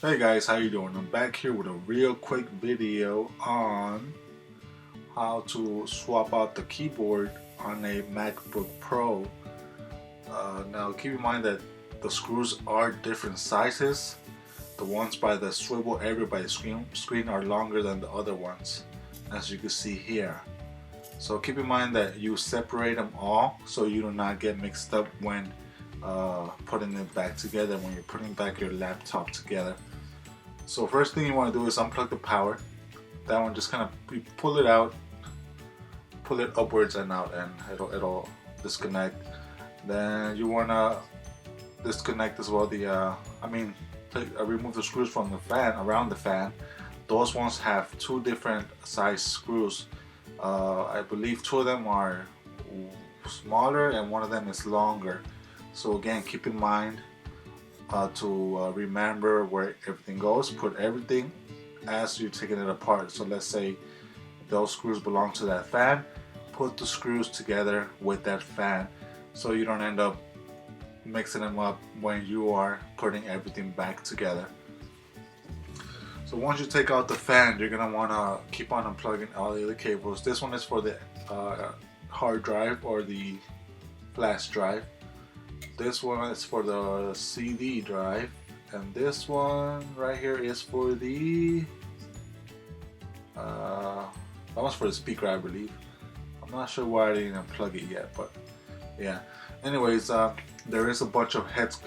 Hey guys, how you doing? I'm back here with a real quick video on how to swap out the keyboard on a MacBook Pro. Now keep in mind that the screws are different sizes. The ones by the swivel area by the screen are longer than the other ones, as you can see here. So keep in mind that you separate them all so you do not get mixed up when putting it back together, when you're putting back your laptop together. So first thing you want to do is unplug the power. That one just kind of you pull it out, pull it upwards and out, and it'll disconnect. Then you want to disconnect as well remove the screws from the fan, around the fan. Those ones have two different size screws. I believe two of them are smaller and one of them is longer. So again, keep in mind to remember where everything goes. Put everything as you're taking it apart. So let's say those screws belong to that fan. Put the screws together with that fan so you don't end up mixing them up when you are putting everything back together. So once you take out the fan, you're gonna want to keep on unplugging all the other cables. This one is for the hard drive or the flash drive. This one is for the CD drive, and this one right here is for the that one's for the speaker, I believe. I'm not sure why I didn't unplug it yet, but yeah. Anyways, there is a bunch of hex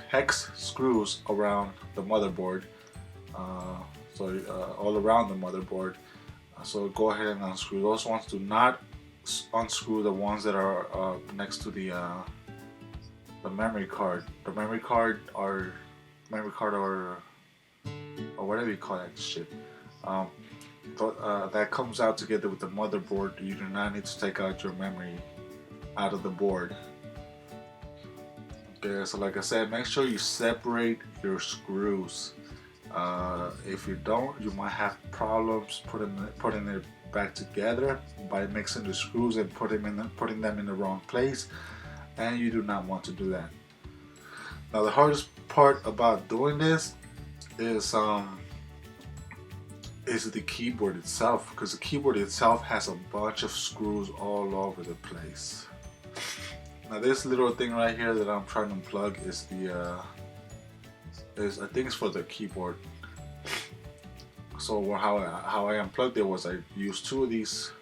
screws around the motherboard, all around the motherboard. So go ahead and unscrew those ones. Do not unscrew the ones that are next to the memory card. The memory card or whatever you call that shit. That comes out together with the motherboard. You do not need to take out your memory out of the board. Okay, so like I said, make sure you separate your screws. If you don't, you might have problems putting it back together by mixing the screws and putting them in the wrong place, and you do not want to do that. Now the hardest part about doing this is the keyboard itself, because the keyboard itself has a bunch of screws all over the place. Now this little thing right here that I'm trying to unplug is I think it's for the keyboard. So how I unplugged it was I used two of these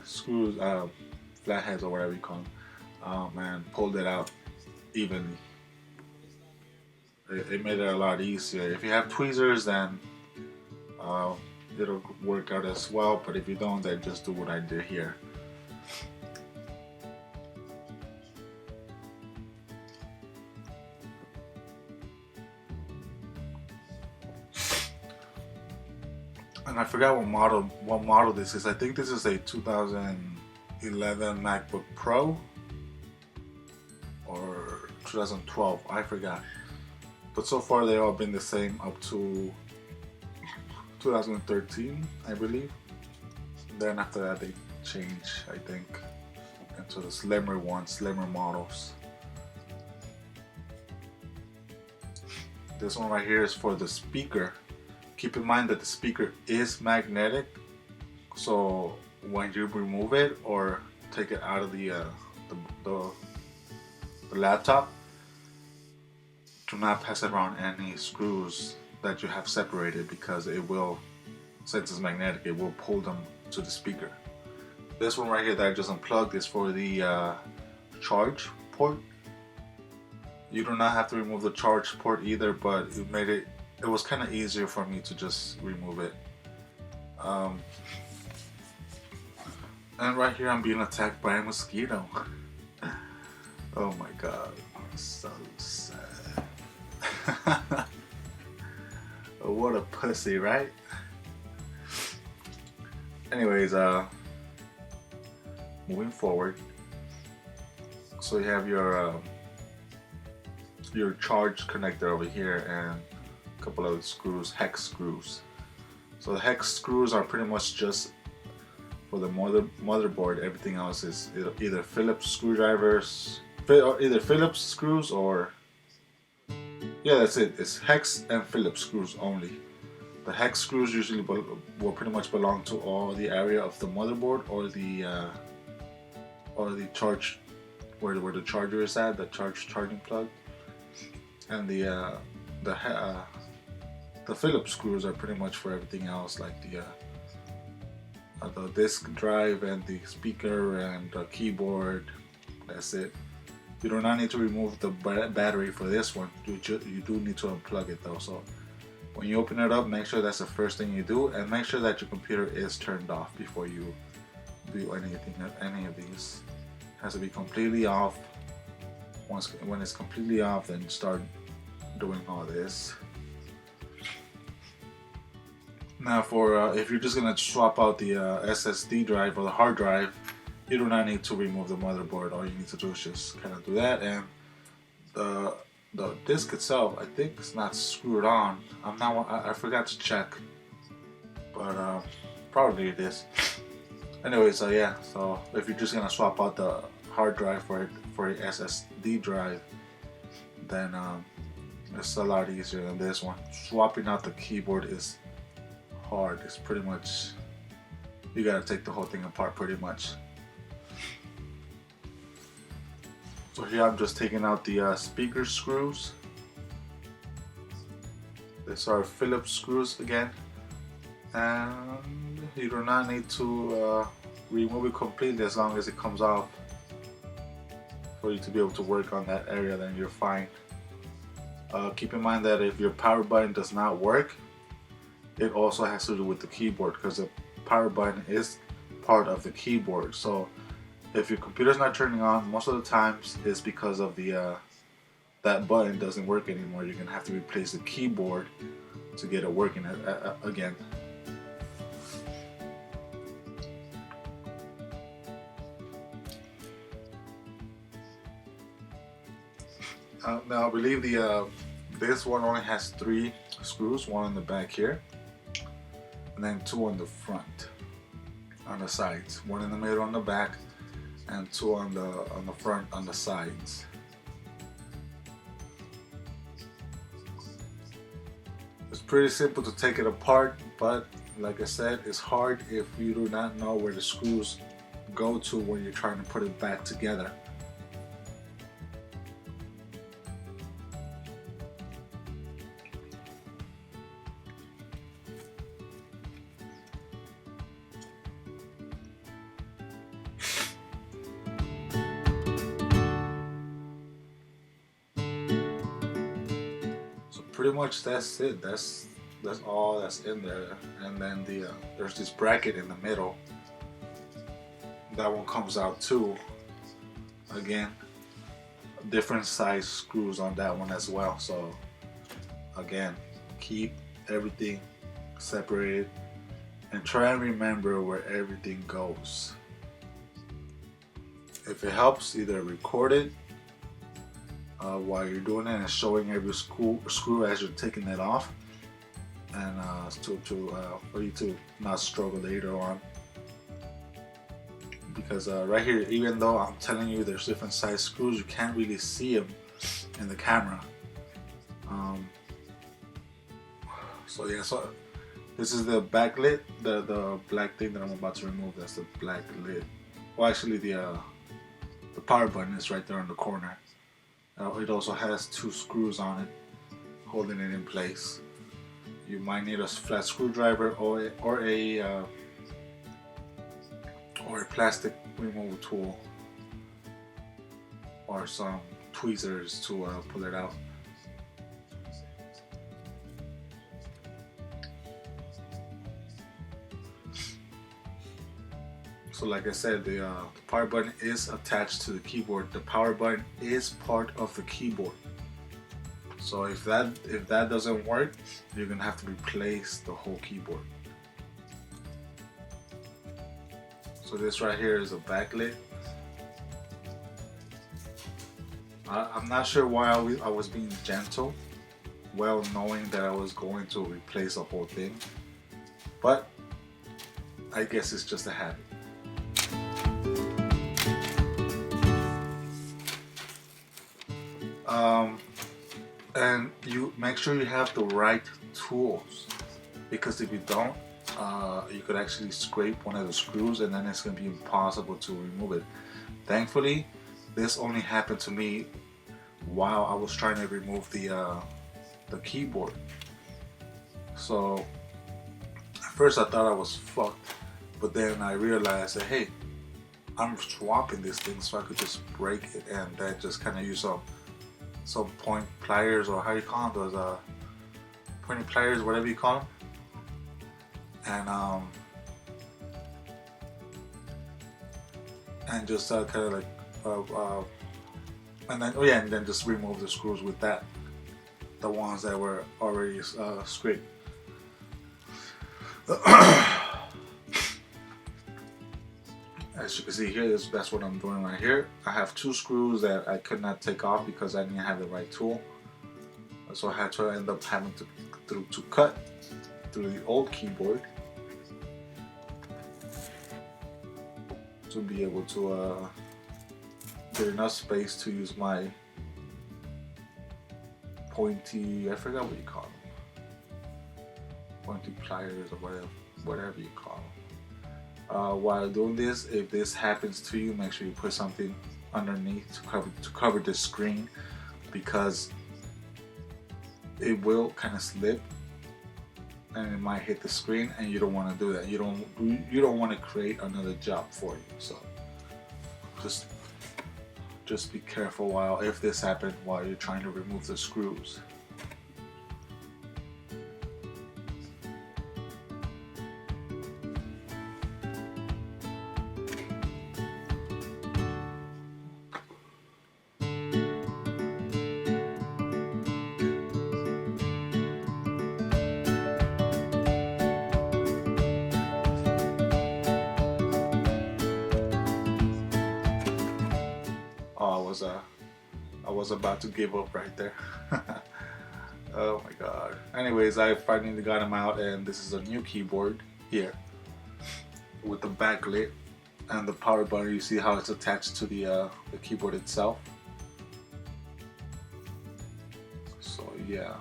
screws, flatheads or whatever you call them, and pulled it out evenly. It made it a lot easier. If you have tweezers, then it'll work out as well, but if you don't, then just do what I did here. And I forgot what model this is. I think this is a 2011 MacBook Pro or 2012. I forgot. But so far they all been the same up to 2013, I believe. Then after that they changed, I think, into the slimmer models. This one right here is for the speaker. Keep in mind that the speaker is magnetic, so when you remove it or take it out of the laptop, do not pass around any screws that you have separated, because it will, since it's magnetic, it will pull them to the speaker. This one right here that I just unplugged is for the charge port. You do not have to remove the charge port either, but it was kind of easier for me to just remove it. And right here I'm being attacked by a mosquito. Oh my god, I'm so sad. Oh, what a pussy, right? Anyways, moving forward. So you have your charge connector over here and a couple of screws, hex screws. So the hex screws are pretty much just for the motherboard. Everything else is either Phillips screws or Yeah, that's it. It's hex and Phillips screws only. The hex screws usually will pretty much belong to all the area of the motherboard or the charge where the charger is at, the charging plug, and the the Phillips screws are pretty much for everything else, like the disk drive and the speaker and the keyboard. That's it. You do not need to remove the battery for this one. You do need to unplug it though. So when you open it up, make sure that's the first thing you do, and make sure that your computer is turned off before you do any of these. It has to be completely off. When it's completely off, then start doing all this. Now for if you're just gonna swap out the SSD drive or the hard drive, you do not need to remove the motherboard. All you need to do is just kind of do that, and the disc itself, I think it's not screwed on. I forgot to check, but probably it is. Anyway, so yeah, so if you're just gonna swap out the hard drive for a SSD drive, then it's a lot easier than this one. Swapping out the keyboard is hard. It's pretty much, you gotta take the whole thing apart pretty much. So here I'm just taking out the speaker screws. These are Phillips screws again, and you do not need to remove it completely as long as it comes off. For you to be able to work on that area, then you're fine. Keep in mind that if your power button does not work, it also has to do with the keyboard, because the power button is part of the keyboard. So if your computer's not turning on, most of the times it's because of the that button doesn't work anymore. You're gonna have to replace the keyboard to get it working again. Now I believe this one only has 3 screws, one on the back here, and then 2 on the front, on the sides, 1 in the middle on the back, and 2 on the front on the sides. It's pretty simple to take it apart, but like I said, it's hard if you do not know where the screws go to when you're trying to put it back together. Pretty much that's it. That's all that's in there. And then there's this bracket in the middle. That one comes out too. Again, different size screws on that one as well. So again, keep everything separated and try and remember where everything goes. If it helps, either record it while you're doing it and showing every screw as you're taking it off, and for you to not struggle later on. Because right here, even though I'm telling you there's different size screws, you can't really see them in the camera. So yeah, so this is the back lid, the black thing that I'm about to remove. That's the black lid. Well, actually the power button is right there in the corner. It also has 2 screws on it holding it in place. You might need a flat screwdriver or a plastic removal tool or some tweezers to pull it out. So like I said, the power button is attached to the keyboard. The power button is part of the keyboard. So if that doesn't work, you're gonna have to replace the whole keyboard. So this right here is a backlit. I'm not sure why I was being gentle, well knowing that I was going to replace the whole thing, but I guess it's just a habit. And you make sure you have the right tools, because if you don't, you could actually scrape one of the screws and then it's going to be impossible to remove it. Thankfully, this only happened to me while I was trying to remove the keyboard. So at first I thought I was fucked, but then I realized that, hey, I'm swapping this thing, so I could just break it and then just kind of use some point pliers, or how you call them, those pointing pliers, whatever you call them, and just kind of like and then and then just remove the screws with that, the ones that were already scraped. As you can see here, that's what I'm doing right here. I have two screws that I could not take off because I didn't have the right tool, so I had to end up having to cut through the old keyboard to be able to get enough space to use my pointy, I forgot what you call them, pointy pliers or whatever you call them. While doing this, if this happens to you, make sure you put something underneath to cover the screen, because it will kind of slip and it might hit the screen, and you don't want to do that. You don't want to create another job for you. So just be careful if this happens while you're trying to remove the screws. Oh, I was about to give up right there. Oh my god. Anyways, I finally got them out, and this is a new keyboard here with the backlit and the power button. You see how it's attached to the keyboard itself. So yeah.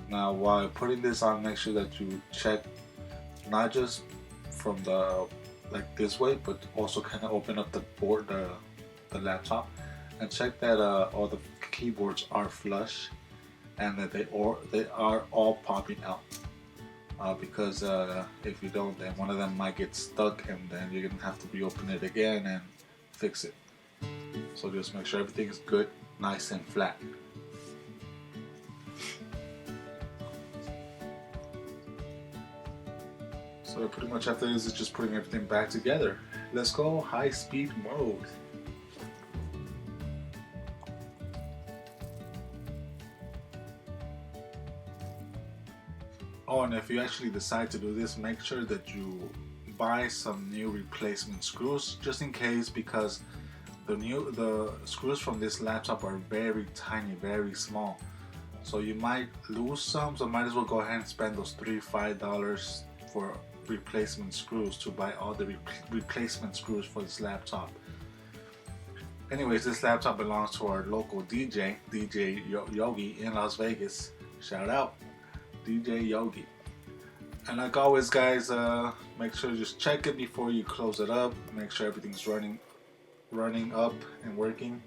Now while putting this on, make sure that you check not just from the like this way, but also kind of open up the board, the laptop, and check that all the keyboards are flush and that they are all popping out. Because if you don't, then one of them might get stuck, and then you're gonna have to reopen it again and fix it. So just make sure everything is good, nice and flat. So pretty much after this is just putting everything back together. Let's go high speed mode. Oh, and if you actually decide to do this, make sure that you buy some new replacement screws, just in case, because the screws from this laptop are very tiny, very small. So you might lose some, so might as well go ahead and spend those $3-5 for replacement screws to buy all the replacement screws for this laptop. Anyways, this laptop belongs to our local DJ Yogy in Las Vegas. Shout out DJ Yogy. And like always, guys, make sure to just check it before you close it up. Make sure everything's running up and working.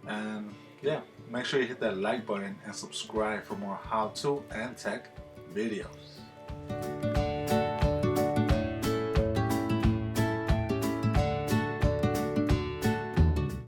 And yeah, make sure you hit that like button and subscribe for more how-to and tech videos.